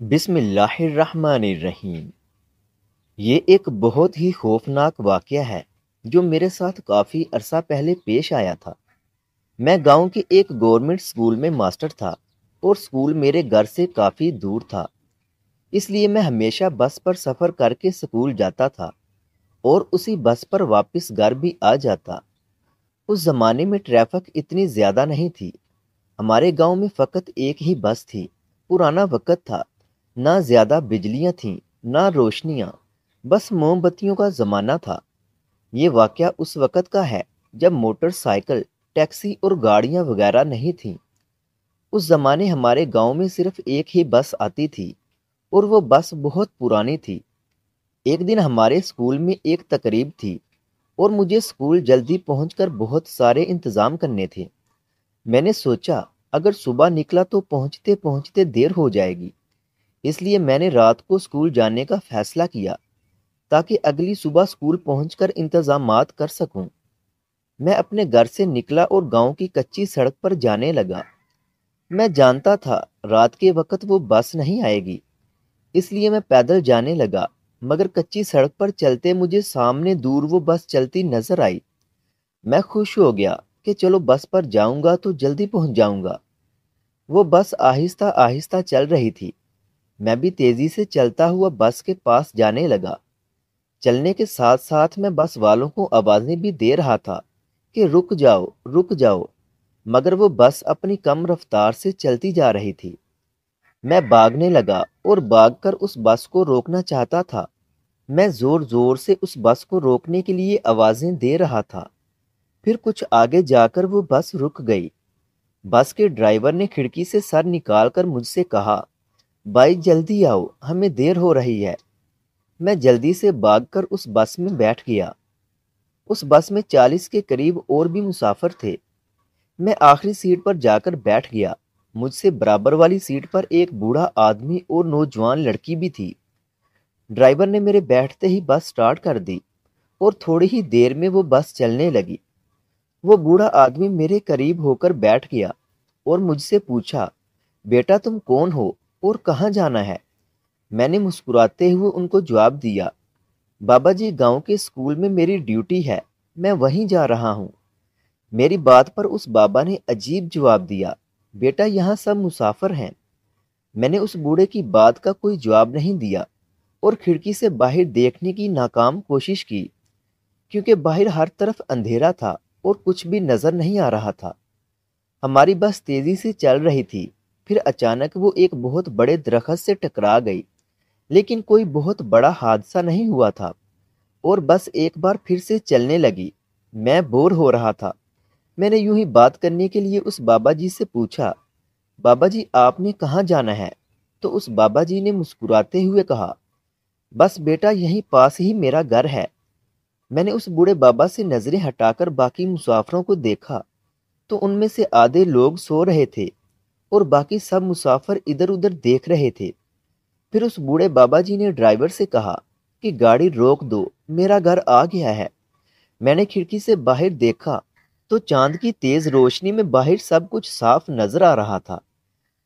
بسم اللہ الرحمن الرحیم۔ یہ ایک بہت ہی خوفناک واقعہ ہے جو میرے ساتھ کافی عرصہ پہلے پیش آیا تھا۔ میں گاؤں کے ایک گورنمنٹ سکول میں ماسٹر تھا اور سکول میرے گھر سے کافی دور تھا، اس لیے میں ہمیشہ بس پر سفر کر کے سکول جاتا تھا اور اسی بس پر واپس گھر بھی آ جاتا۔ اس زمانے میں ٹریفک اتنی زیادہ نہیں تھی، ہمارے گاؤں میں فقط ایک ہی بس تھی۔ پرانا وقت تھا، نہ زیادہ بجلیاں تھیں نہ روشنیاں، بس موم بتیوں کا زمانہ تھا۔ یہ واقعہ اس وقت کا ہے جب موٹر سائیکل، ٹیکسی اور گاڑیاں وغیرہ نہیں تھیں۔ اس زمانے ہمارے گاؤں میں صرف ایک ہی بس آتی تھی اور وہ بس بہت پرانی تھی۔ ایک دن ہمارے اسکول میں ایک تقریب تھی اور مجھے اسکول جلدی پہنچ کر بہت سارے انتظام کرنے تھے۔ میں نے سوچا اگر صبح نکلا تو پہنچتے پہنچتے دیر ہو جائے گی، اس لیے میں نے رات کو اسکول جانے کا فیصلہ کیا تاکہ اگلی صبح اسکول پہنچ کر انتظامات کر سکوں۔ میں اپنے گھر سے نکلا اور گاؤں کی کچی سڑک پر جانے لگا۔ میں جانتا تھا رات کے وقت وہ بس نہیں آئے گی، اس لیے میں پیدل جانے لگا، مگر کچی سڑک پر چلتے مجھے سامنے دور وہ بس چلتی نظر آئی۔ میں خوش ہو گیا کہ چلو بس پر جاؤں گا تو جلدی پہنچ جاؤں گا۔ وہ بس آہستہ آہستہ چل رہی تھی، میں بھی تیزی سے چلتا ہوا بس کے پاس جانے لگا۔ چلنے کے ساتھ ساتھ میں بس والوں کو آوازیں بھی دے رہا تھا کہ رک جاؤ رک جاؤ، مگر وہ بس اپنی کم رفتار سے چلتی جا رہی تھی۔ میں بھاگنے لگا اور بھاگ کر اس بس کو روکنا چاہتا تھا۔ میں زور زور سے اس بس کو روکنے کے لیے آوازیں دے رہا تھا، پھر کچھ آگے جا کر وہ بس رک گئی۔ بس کے ڈرائیور نے کھڑکی سے سر نکال کر مجھ سے کہا، بھائی جلدی آؤ، ہمیں دیر ہو رہی ہے۔ میں جلدی سے بھاگ کر اس بس میں بیٹھ گیا۔ اس بس میں 40 کے قریب اور بھی مسافر تھے۔ میں آخری سیٹ پر جا کر بیٹھ گیا۔ مجھ سے برابر والی سیٹ پر ایک بوڑھا آدمی اور نوجوان لڑکی بھی تھی۔ ڈرائیور نے میرے بیٹھتے ہی بس سٹارٹ کر دی اور تھوڑی ہی دیر میں وہ بس چلنے لگی۔ وہ بوڑھا آدمی میرے قریب ہو کر بیٹھ گیا اور مجھ سے پوچھا، بیٹا تم کون ہو اور کہاں جانا ہے؟ میں نے مسکراتے ہوئے ان کو جواب دیا، بابا جی گاؤں کے اسکول میں میری ڈیوٹی ہے، میں وہیں جا رہا ہوں۔ میری بات پر اس بابا نے عجیب جواب دیا، بیٹا یہاں سب مسافر ہیں۔ میں نے اس بوڑھے کی بات کا کوئی جواب نہیں دیا اور کھڑکی سے باہر دیکھنے کی ناکام کوشش کی، کیونکہ باہر ہر طرف اندھیرا تھا اور کچھ بھی نظر نہیں آ رہا تھا۔ ہماری بس تیزی سے چل رہی تھی، پھر اچانک وہ ایک بہت بڑے درخت سے ٹکرا گئی، لیکن کوئی بہت بڑا حادثہ نہیں ہوا تھا اور بس ایک بار پھر سے چلنے لگی۔ میں بور ہو رہا تھا۔ میں نے یوں ہی بات کرنے کے لیے اس بابا جی سے پوچھا، بابا جی آپ نے کہاں جانا ہے؟ تو اس بابا جی نے مسکراتے ہوئے کہا، بس بیٹا یہیں پاس ہی میرا گھر ہے۔ میں نے اس بوڑھے بابا سے نظریں ہٹا کر باقی مسافروں کو دیکھا تو ان میں سے آدھے لوگ سو رہے تھے اور باقی سب مسافر ادھر ادھر دیکھ رہے تھے۔ پھر اس بوڑھے بابا جی نے ڈرائیور سے کہا کہ گاڑی روک دو، میرا گھر آ گیا ہے۔ میں نے کھڑکی سے باہر دیکھا تو چاند کی تیز روشنی میں باہر سب کچھ صاف نظر آ رہا تھا،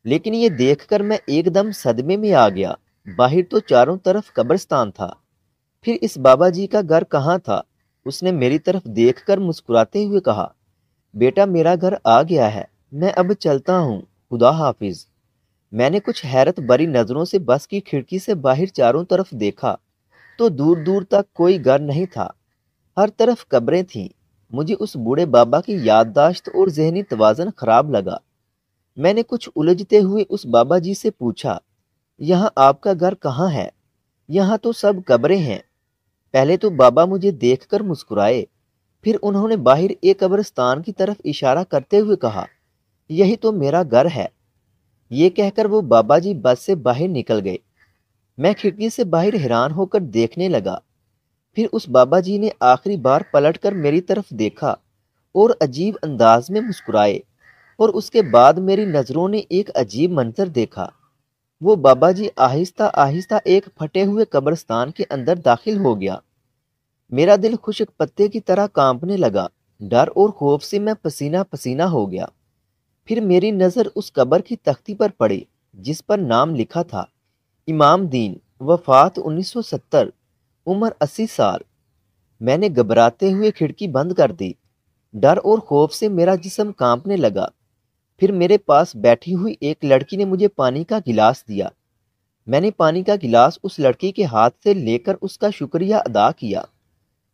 لیکن یہ دیکھ کر میں ایک دم صدمے میں آ گیا۔ باہر تو چاروں طرف قبرستان تھا، پھر اس بابا جی کا گھر کہاں تھا؟ اس نے میری طرف دیکھ کر مسکراتے ہوئے کہا، بیٹا میرا گھر آ گیا ہے، میں اب چلتا ہوں، خدا حافظ۔ میں نے کچھ حیرت بری نظروں سے بس کی کھڑکی سے باہر چاروں طرف دیکھا تو دور دور تک کوئی گھر نہیں تھا، ہر طرف قبریں تھیں۔ مجھے اس بوڑھے بابا کی یادداشت اور ذہنی توازن خراب لگا۔ میں نے کچھ الجھتے ہوئے اس بابا جی سے پوچھا، یہاں آپ کا گھر کہاں ہے؟ یہاں تو سب قبریں ہیں۔ پہلے تو بابا مجھے دیکھ کر مسکرائے، پھر انہوں نے باہر ایک قبرستان کی طرف اشارہ کرتے ہوئے کہا، یہی تو میرا گھر ہے۔ یہ کہہ کر وہ بابا جی بس سے باہر نکل گئے۔ میں کھڑکی سے باہر حیران ہو کر دیکھنے لگا۔ پھر اس بابا جی نے آخری بار پلٹ کر میری طرف دیکھا اور عجیب انداز میں مسکرائے، اور اس کے بعد میری نظروں نے ایک عجیب منظر دیکھا۔ وہ بابا جی آہستہ آہستہ ایک پھٹے ہوئے قبرستان کے اندر داخل ہو گیا۔ میرا دل خشک پتے کی طرح کانپنے لگا، ڈر اور خوف سے میں پسینہ پسینہ ہو گیا۔ پھر میری نظر اس قبر کی تختی پر پڑی جس پر نام لکھا تھا، امام دین، وفات 1970، عمر 80 سال۔ میں نے گھبراتے ہوئے کھڑکی بند کر دی۔ ڈر اور خوف سے میرا جسم کانپنے لگا۔ پھر میرے پاس بیٹھی ہوئی ایک لڑکی نے مجھے پانی کا گلاس دیا۔ میں نے پانی کا گلاس اس لڑکی کے ہاتھ سے لے کر اس کا شکریہ ادا کیا۔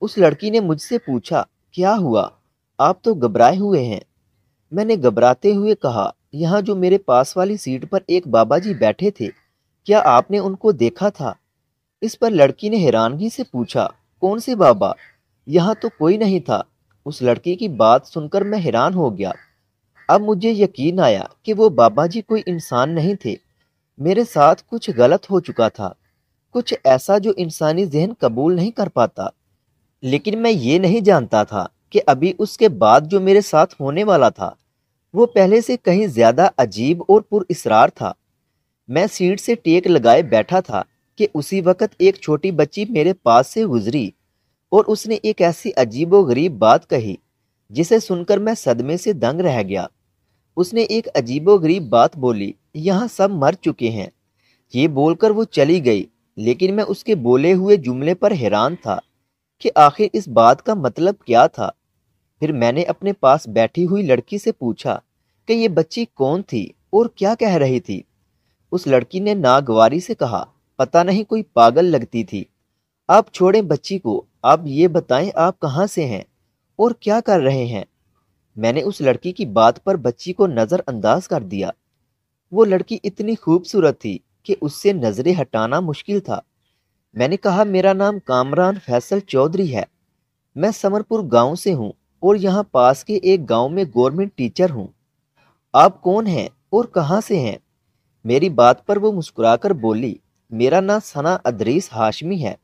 اس لڑکی نے مجھ سے پوچھا، کیا ہوا؟ آپ تو گھبرائے ہوئے ہیں۔ میں نے گھبراتے ہوئے کہا، یہاں جو میرے پاس والی سیٹ پر ایک بابا جی بیٹھے تھے، کیا آپ نے ان کو دیکھا تھا؟ اس پر لڑکی نے حیرانگی سے پوچھا، کون سے بابا؟ یہاں تو کوئی نہیں تھا۔ اس لڑکی کی بات سن کر میں حیران ہو گیا۔ اب مجھے یقین آیا کہ وہ بابا جی کوئی انسان نہیں تھے۔ میرے ساتھ کچھ غلط ہو چکا تھا، کچھ ایسا جو انسانی ذہن قبول نہیں کر پاتا۔ لیکن میں یہ نہیں جانتا تھا کہ ابھی اس کے بعد جو میرے ساتھ ہونے والا تھا وہ پہلے سے کہیں زیادہ عجیب اور پر اسرار تھا۔ میں سیٹ سے ٹیک لگائے بیٹھا تھا کہ اسی وقت ایک چھوٹی بچی میرے پاس سے گزری اور اس نے ایک ایسی عجیب و غریب بات کہی جسے سن کر میں صدمے سے دنگ رہ گیا۔ اس نے ایک عجیب و غریب بات بولی، یہاں سب مر چکے ہیں۔ یہ بول کر وہ چلی گئی، لیکن میں اس کے بولے ہوئے جملے پر حیران تھا کہ آخر اس بات کا مطلب کیا تھا۔ پھر میں نے اپنے پاس بیٹھی ہوئی لڑکی سے پوچھا کہ یہ بچی کون تھی اور کیا کہہ رہی تھی۔ اس لڑکی نے ناگواری سے کہا، پتہ نہیں، کوئی پاگل لگتی تھی۔ آپ چھوڑیں بچی کو، آپ یہ بتائیں آپ کہاں سے ہیں اور کیا کر رہے ہیں؟ میں نے اس لڑکی کی بات پر بچی کو نظر انداز کر دیا۔ وہ لڑکی اتنی خوبصورت تھی کہ اس سے نظریں ہٹانا مشکل تھا۔ میں نے کہا، میرا نام کامران فیصل چودھری ہے۔ میں سمر پور گاؤں سے ہوں اور یہاں پاس کے ایک گاؤں میں گورنمنٹ ٹیچر ہوں۔ آپ کون ہیں اور کہاں سے ہیں؟ میری بات پر وہ مسکرا کر بولی، میرا نام ثنا ادریس ہاشمی ہے۔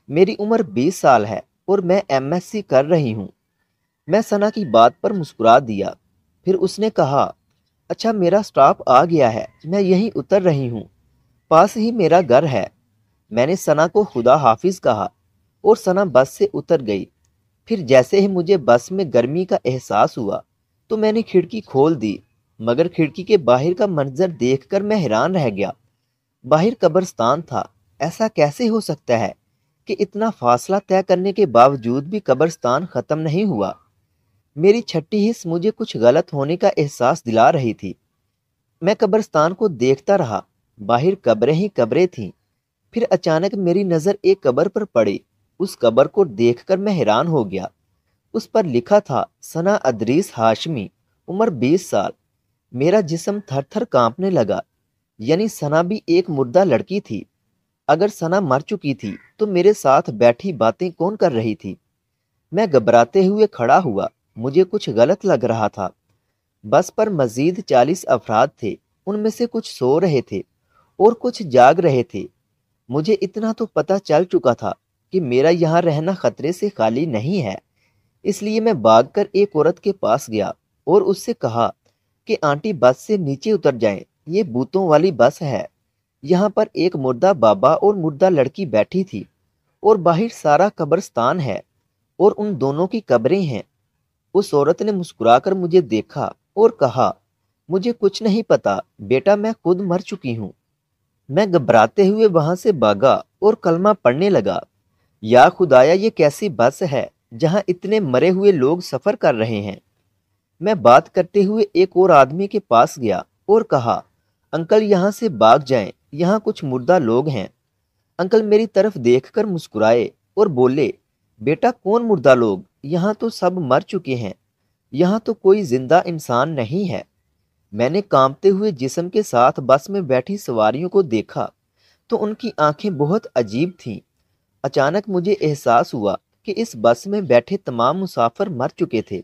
میری عمر 20 سال ہے اور میں MSc کر رہی ہوں۔ میں ثنا کی بات پر مسکرا دیا۔ پھر اس نے کہا، اچھا میرا سٹاپ آ گیا ہے، میں یہیں اتر رہی ہوں، پاس ہی میرا گھر ہے۔ میں نے ثنا کو خدا حافظ کہا اور ثنا بس سے اتر گئی۔ پھر جیسے ہی مجھے بس میں گرمی کا احساس ہوا تو میں نے کھڑکی کھول دی، مگر کھڑکی کے باہر کا منظر دیکھ کر میں حیران رہ گیا۔ باہر قبرستان تھا۔ ایسا کیسے ہو سکتا ہے کہ اتنا فاصلہ طے کرنے کے باوجود بھی قبرستان ختم نہیں ہوا؟ میری چھٹی حس مجھے کچھ غلط ہونے کا احساس دلا رہی تھی۔ میں قبرستان کو دیکھتا رہا۔ باہر قبریں ہی قبریں تھیں۔ پھر اچانک میری نظر ایک قبر پر پڑی۔ اس قبر کو دیکھ کر میں حیران ہو گیا۔ اس پر لکھا تھا، ثنا ادریس ہاشمی، عمر 20 سال۔ میرا جسم تھر تھر کانپنے لگا۔ یعنی ثنا بھی ایک مردہ لڑکی تھی۔ اگر ثنا مر چکی تھی تو میرے ساتھ بیٹھی باتیں کون کر رہی تھی؟ میں گھبراتے ہوئے کھڑا ہوا۔ مجھے کچھ غلط لگ رہا تھا۔ بس پر مزید 40 افراد تھے۔ ان میں سے کچھ سو رہے تھے اور کچھ جاگ رہے تھے۔ مجھے اتنا تو پتہ چل چکا تھا کہ میرا یہاں رہنا خطرے سے خالی نہیں ہے۔ اس لیے میں بھاگ کر ایک عورت کے پاس گیا اور اس سے کہا کہ آنٹی بس سے نیچے اتر جائیں، یہ بھوتوں والی بس ہے۔ یہاں پر ایک مردہ بابا اور مردہ لڑکی بیٹھی تھی اور باہر سارا قبرستان ہے اور ان دونوں کی قبریں ہیں۔ اس عورت نے مسکرا کر مجھے دیکھا اور کہا، مجھے کچھ نہیں پتا بیٹا، میں خود مر چکی ہوں۔ میں گھبراتے ہوئے وہاں سے بھاگا اور کلمہ پڑھنے لگا، یا خدایا، یہ کیسی بس ہے جہاں اتنے مرے ہوئے لوگ سفر کر رہے ہیں۔ میں بات کرتے ہوئے ایک اور آدمی کے پاس گیا اور کہا، انکل یہاں سے بھاگ جائیں، یہاں کچھ مردہ لوگ ہیں۔ انکل میری طرف دیکھ کر مسکرائے اور بولے، بیٹا کون مردہ لوگ؟ یہاں تو سب مر چکے ہیں، یہاں تو کوئی زندہ انسان نہیں ہے۔ میں نے کانپتے ہوئے جسم کے ساتھ بس میں بیٹھی سواریوں کو دیکھا تو ان کی آنکھیں بہت عجیب تھیں۔ اچانک مجھے احساس ہوا کہ اس بس میں بیٹھے تمام مسافر مر چکے تھے،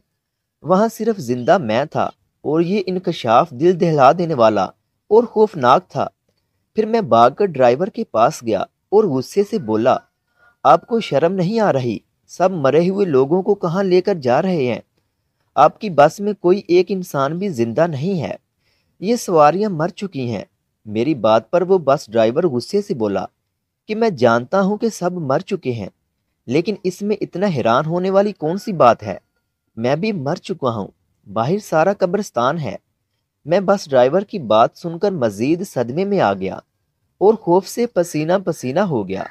وہاں صرف زندہ میں تھا، اور یہ انکشاف دل دہلا دینے والا اور خوفناک تھا۔ پھر میں بھاگ کر ڈرائیور کے پاس گیا اور غصے سے بولا، آپ کو شرم نہیں آ رہی؟ سب مرے ہوئے لوگوں کو کہاں لے کر جا رہے ہیں؟ آپ کی بس میں کوئی ایک انسان بھی زندہ نہیں ہے، یہ سواریاں مر چکی ہیں۔ میری بات پر وہ بس ڈرائیور غصے سے بولا کہ میں جانتا ہوں کہ سب مر چکے ہیں، لیکن اس میں اتنا حیران ہونے والی کون سی بات ہے؟ میں بھی مر چکا ہوں، باہر سارا قبرستان ہے۔ میں بس ڈرائیور کی بات سن کر مزید صدمے میں آ گیا۔ اور خوف سے پسینہ پسینہ ہو گیا۔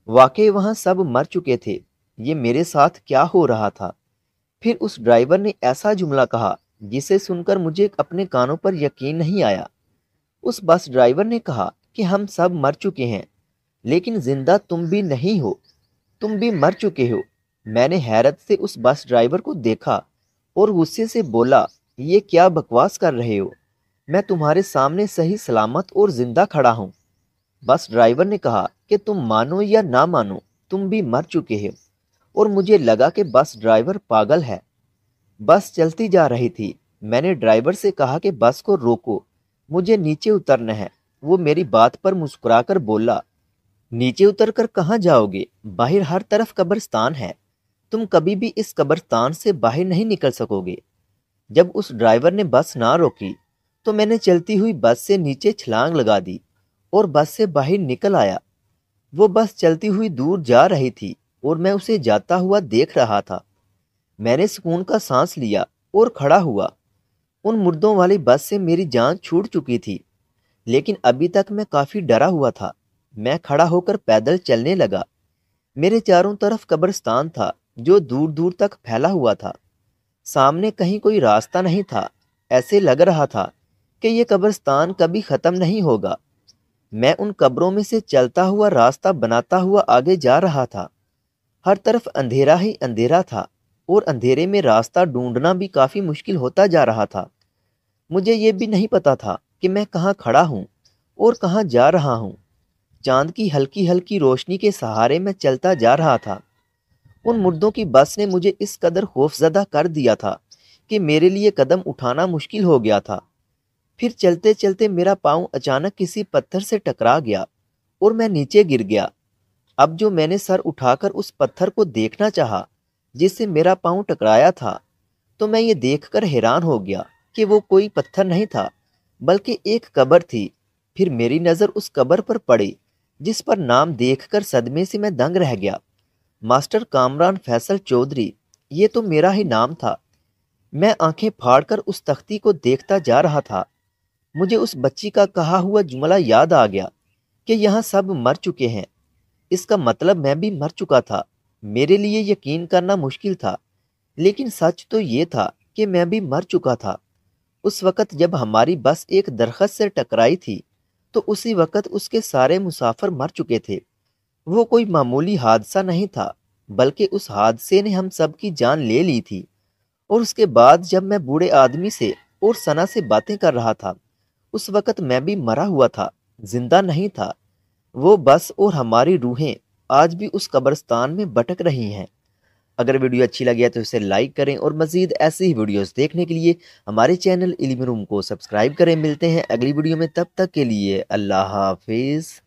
واقعی وہاں سب مر چکے تھے۔ یہ میرے ساتھ کیا ہو رہا تھا؟ پھر اس ڈرائیور نے ایسا جملہ کہا جسے سن کر مجھے اپنے کانوں پر یقین نہیں آیا۔ اس بس ڈرائیور نے کہا کہ ہم سب مر چکے ہیں، لیکن زندہ تم بھی نہیں ہو، تم بھی مر چکے ہو۔ میں نے حیرت سے اس بس ڈرائیور کو دیکھا اور غصے سے بولا، یہ کیا بکواس کر رہے ہو؟ میں تمہارے سامنے صحیح سلامت اور زندہ کھڑا ہوں۔ بس ڈرائیور نے کہا کہ تم مانو یا نہ مانو، تم بھی مر چکے ہو، اور مجھے لگا کہ بس ڈرائیور پاگل ہے۔ بس چلتی جا رہی تھی۔ میں نے ڈرائیور سے کہا کہ بس کو روکو، مجھے نیچے اترنا ہے۔ وہ میری بات پر مسکرا کر بولا، نیچے اتر کر کہاں جاؤ گے؟ باہر ہر طرف قبرستان ہے، تم کبھی بھی اس قبرستان سے باہر نہیں نکل سکو گے۔ جب اس ڈرائیور نے بس نہ روکی تو میں نے چلتی ہوئی بس سے نیچے چھلانگ لگا دی اور بس سے باہر نکل آیا۔ وہ بس چلتی ہوئی دور جا رہی تھی اور میں اسے جاتا ہوا دیکھ رہا تھا۔ میں نے سکون کا سانس لیا اور کھڑا ہوا۔ ان مردوں والی بس سے میری جان چھوٹ چکی تھی، لیکن ابھی تک میں کافی ڈرا ہوا تھا۔ میں کھڑا ہو کر پیدل چلنے لگا۔ میرے چاروں طرف قبرستان تھا جو دور دور تک پھیلا ہوا تھا۔ سامنے کہیں کوئی راستہ نہیں تھا۔ ایسے لگ رہا تھا کہ یہ قبرستان کبھی ختم نہیں ہوگا۔ میں ان قبروں میں سے چلتا ہوا راستہ بناتا ہوا آگے جا رہا تھا۔ ہر طرف اندھیرا ہی اندھیرا تھا اور اندھیرے میں راستہ ڈھونڈنا بھی کافی مشکل ہوتا جا رہا تھا۔ مجھے یہ بھی نہیں پتا تھا کہ میں کہاں کھڑا ہوں اور کہاں جا رہا ہوں۔ چاند کی ہلکی ہلکی روشنی کے سہارے میں چلتا جا رہا تھا۔ ان مردوں کی بس نے مجھے اس قدر خوفزدہ کر دیا تھا کہ میرے لیے قدم اٹھانا مشکل ہو گیا تھا۔ پھر چلتے چلتے میرا پاؤں اچانک کسی پتھر سے ٹکرا گیا اور میں نیچے گر گیا۔ اب جو میں نے سر اٹھا کر اس پتھر کو دیکھنا چاہا جس سے میرا پاؤں ٹکرایا تھا، تو میں یہ دیکھ کر حیران ہو گیا کہ وہ کوئی پتھر نہیں تھا بلکہ ایک قبر تھی۔ پھر میری نظر اس قبر پر پڑی جس پر نام دیکھ کر صدمے سے میں دنگ رہ گیا، ماسٹر کامران فیصل چودھری۔ یہ تو میرا ہی نام تھا۔ میں آنکھیں پھاڑ کر اس تختی کو دیکھتا جا رہا تھا۔ مجھے اس بچی کا کہا ہوا جملہ یاد آ گیا کہ یہاں سب مر چکے ہیں۔ اس کا مطلب میں بھی مر چکا تھا۔ میرے لیے یقین کرنا مشکل تھا، لیکن سچ تو یہ تھا کہ میں بھی مر چکا تھا۔ اس وقت جب ہماری بس ایک درخت سے ٹکرائی تھی تو اسی وقت اس کے سارے مسافر مر چکے تھے۔ وہ کوئی معمولی حادثہ نہیں تھا، بلکہ اس حادثے نے ہم سب کی جان لے لی تھی۔ اور اس کے بعد جب میں بوڑھے آدمی سے اور ثنا سے باتیں کر رہا تھا، اس وقت میں بھی مرا ہوا تھا، زندہ نہیں تھا۔ وہ بس اور ہماری روحیں آج بھی اس قبرستان میں بھٹک رہی ہیں۔ اگر ویڈیو اچھی لگی ہے تو اسے لائک کریں اور مزید ایسی ہی ویڈیوز دیکھنے کے لیے ہمارے چینل علمی روم کو سبسکرائب کریں۔ ملتے ہیں اگلی ویڈیو میں، تب تک کے لیے اللہ حافظ۔